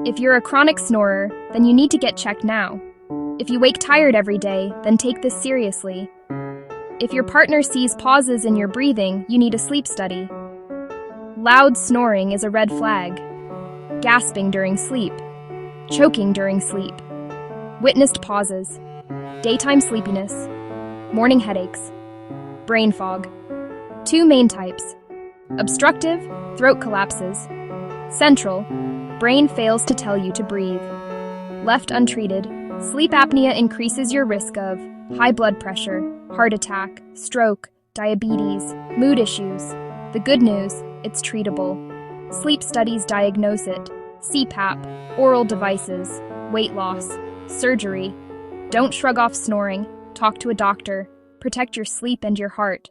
If you're a chronic snorer, then you need to get checked now. If you wake tired every day, then take this seriously. If your partner sees pauses in your breathing, you need a sleep study. Loud snoring is a red flag. Gasping during sleep. Choking during sleep. Witnessed pauses. Daytime sleepiness. Morning headaches. Brain fog. 2 main types. Obstructive, throat collapses. Central, brain fails to tell you to breathe. Left untreated, sleep apnea increases your risk of high blood pressure, heart attack, stroke, diabetes, mood issues. The good news, it's treatable. Sleep studies diagnose it. CPAP, oral devices, weight loss, surgery. Don't shrug off snoring. Talk to a doctor. Protect your sleep and your heart.